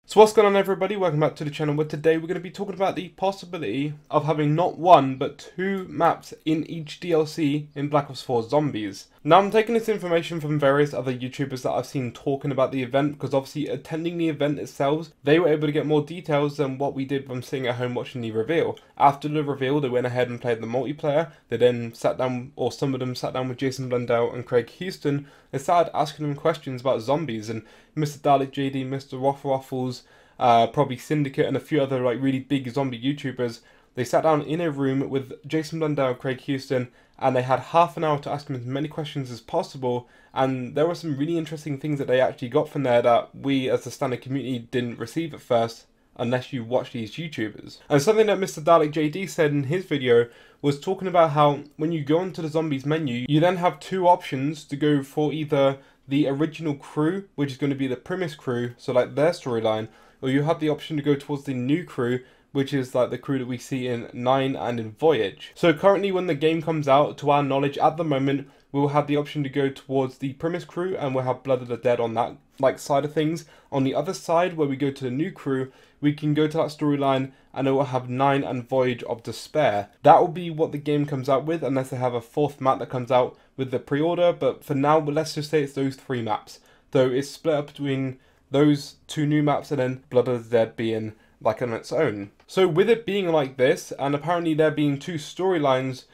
So what's going on, everybody? Welcome back to the channel, where today we're going to be talking about the possibility of having not one but two maps in each DLC in Black Ops 4 Zombies. Now, I'm taking this information from various other YouTubers that I've seen talking about the event, because obviously attending the event itself, they were able to get more details than what we did from sitting at home watching the reveal. After the reveal, they went ahead and played the multiplayer. They then sat down, or some of them sat down with Jason Blundell and Craig Houston and started asking them questions about zombies, and Mr. Dalek JD, Mr. Waffles, probably Syndicate and a few other really big zombie YouTubers. They sat down in a room with Jason Blundell and Craig Houston, and they had half an hour to ask them as many questions as possible, and there were some really interesting things that they actually got from there that we as the standard community didn't receive at first unless you watch these YouTubers. And something that Mr. Dalek JD said in his video was talking about how when you go into the zombies menu, you then have two options to go for: either the original crew, which is going to be the premise crew, so like their storyline, or you have the option to go towards the new crew, which is like the crew that we see in 9 and in Voyage. So currently, when the game comes out, to our knowledge at the moment, we'll have the option to go towards the premise crew, and we'll have Blood of the Dead on that side of things. On the other side, where we go to the new crew, we can go to that storyline and it will have 9 and Voyage of Despair. That will be what the game comes out with, unless they have a fourth map that comes out with the pre-order, but for now, let's just say it's those three maps. Though it's split up between those two new maps and then Blood of the Dead being like on its own. So with it being like this, and apparently there being two storylines,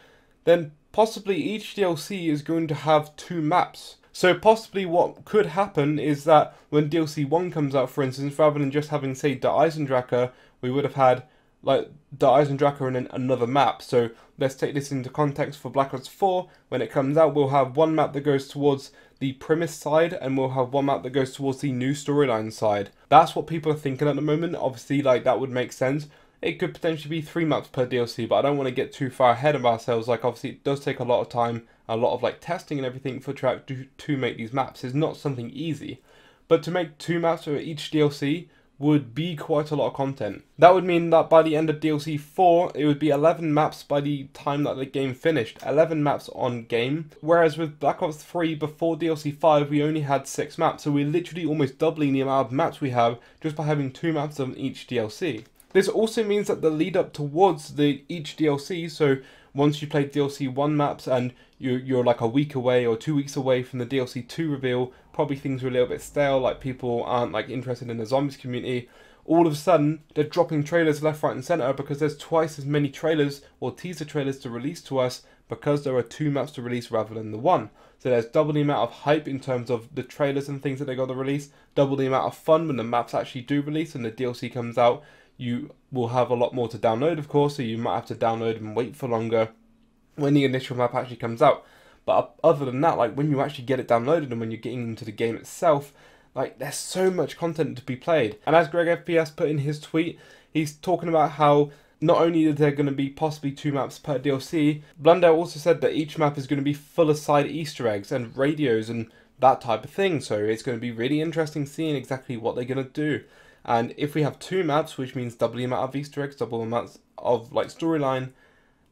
then possibly each DLC is going to have two maps. So possibly what could happen is that when DLC 1 comes out, for instance, rather than just having, say, Der Eisendrache, we would have had like Der Eisendrache and then another map. So let's take this into context for Black Ops 4. When it comes out, we'll have one map that goes towards the premise side, and we'll have one map that goes towards the new storyline side. That's what people are thinking at the moment. Obviously, that would make sense. It could potentially be 3 maps per DLC, but I don't want to get too far ahead of ourselves. Obviously, it does take a lot of time, a lot of testing and everything for Track to make these maps. It's not something easy. But to make 2 maps for each DLC would be quite a lot of content. That would mean that by the end of DLC 4, it would be 11 maps by the time that the game finished. 11 maps on game. Whereas with Black Ops 3, before DLC 5, we only had 6 maps. So we're literally almost doubling the amount of maps we have just by having 2 maps on each DLC. This also means that the lead up towards each DLC, so once you play DLC 1 maps and you're like a week away or 2 weeks away from the DLC 2 reveal, probably things are a little bit stale, people aren't interested in the zombies community. All of a sudden, they're dropping trailers left, right and centre because there's twice as many trailers or teaser trailers to release to us, because there are 2 maps to release rather than the 1. So there's double the amount of hype in terms of the trailers and things that they got to release, double the amount of fun when the maps actually do release and the DLC comes out. You will have a lot more to download, of course, so you might have to download and wait for longer when the initial map actually comes out. But other than that, when you actually get it downloaded and when you're getting into the game itself, there's so much content to be played. And as Greg FPS put in his tweet, he's talking about how not only is there going to be possibly 2 maps per DLC, Blundell also said that each map is going to be full of side Easter eggs and radios and that type of thing. So it's going to be really interesting seeing exactly what they're going to do. And if we have 2 maps, which means double the amount of Easter eggs, double the amount of storyline,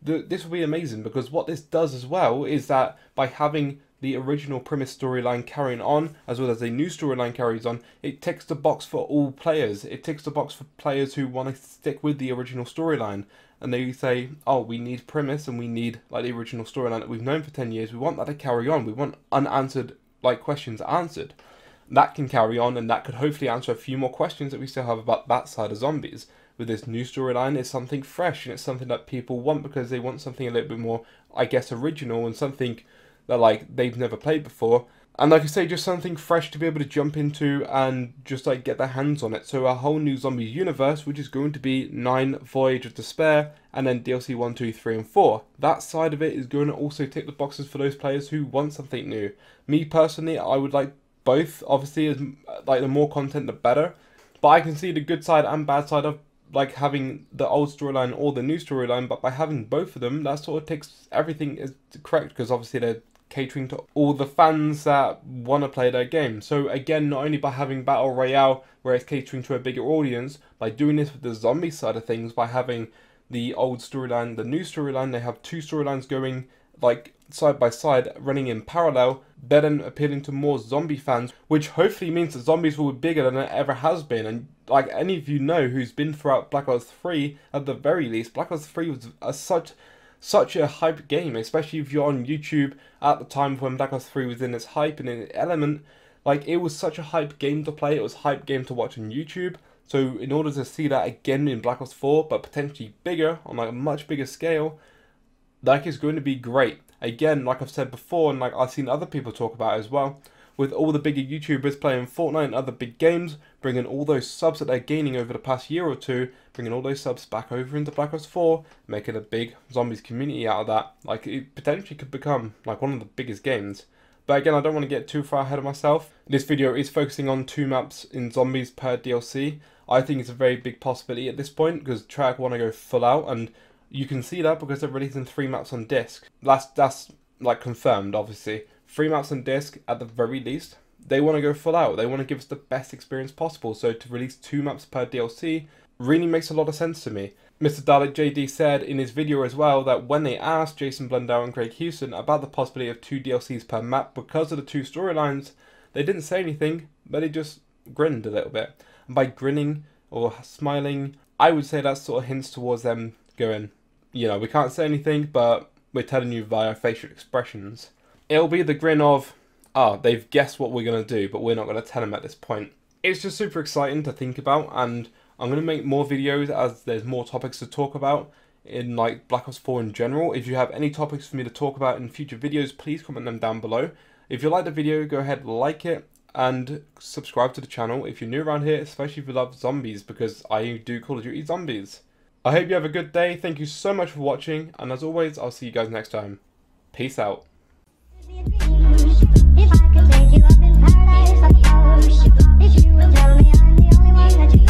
this will be amazing, because what this does as well is that by having the original premise storyline carrying on, as well as the new storyline carries on, it ticks the box for all players. It ticks the box for players who want to stick with the original storyline. And they say, oh, we need premise and we need the original storyline that we've known for 10 years. We want that to carry on. We want unanswered questions answered. That can carry on, and that could hopefully answer a few more questions that we still have about that side of zombies. With this new storyline, it's something fresh, and it's something that people want because they want something a little bit more, original, and something that they've never played before. And like I say, just something fresh to be able to jump into and just get their hands on it. So a whole new zombies universe, which is going to be 9 Voyage of Despair, and then DLC 1, 2, 3 and 4. That side of it is going to also tick the boxes for those players who want something new. Me personally, I would like both. Obviously, as the more content the better, but I can see the good side and bad side of having the old storyline or the new storyline. But by having both of them, that sort of takes everything is correct, because obviously they're catering to all the fans that want to play their game. So again, not only by having Battle Royale, where it's catering to a bigger audience, by doing this with the zombie side of things, by having the old storyline, the new storyline, they have 2 storylines going like side by side, running in parallel, then appealing to more zombie fans, which hopefully means that zombies will be bigger than it ever has been. And like any of you know who's been throughout Black Ops 3, at the very least, Black Ops 3 was such a hype game, especially if you're on YouTube at the time when Black Ops 3 was in its hype and in its element. Like, it was such a hype game to play, it was a hype game to watch on YouTube. So in order to see that again in Black Ops 4, but potentially bigger, on like a much bigger scale, like, it's going to be great. Again, like I've said before, and like I've seen other people talk about as well, with all the bigger YouTubers playing Fortnite and other big games, bringing all those subs that they're gaining over the past year or two, bringing all those subs back over into Black Ops 4, making a big zombies community out of that. Like, it potentially could become like one of the biggest games. But again, I don't want to get too far ahead of myself. This video is focusing on 2 maps in zombies per DLC. I think it's a very big possibility at this point, because Treyarch want to go full out, and you can see that because they're releasing 3 maps on disc. That's like confirmed, obviously. 3 maps on disc at the very least. They want to go full out. They want to give us the best experience possible. So to release 2 maps per DLC really makes a lot of sense to me. Mr. Dalek JD said in his video as well that when they asked Jason Blundell and Craig Houston about the possibility of 2 DLCs per map because of the 2 storylines, they didn't say anything, but they just grinned a little bit. And by grinning or smiling, I would say that sort of hints towards them going, you know, we can't say anything, but we're telling you via facial expressions. It'll be the grin of, they've guessed what we're going to do, but we're not going to tell them at this point. It's just super exciting to think about, and I'm going to make more videos as there's more topics to talk about in like Black Ops 4 in general. If you have any topics for me to talk about in future videos, please comment them down below. If you like the video, go ahead, like it, and subscribe to the channel if you're new around here, especially if you love zombies, because I do Call of Duty Zombies. I hope you have a good day. Thank you so much for watching, and as always, I'll see you guys next time. Peace out. If I could take you up in paradise, if you would tell me I'm the only one that you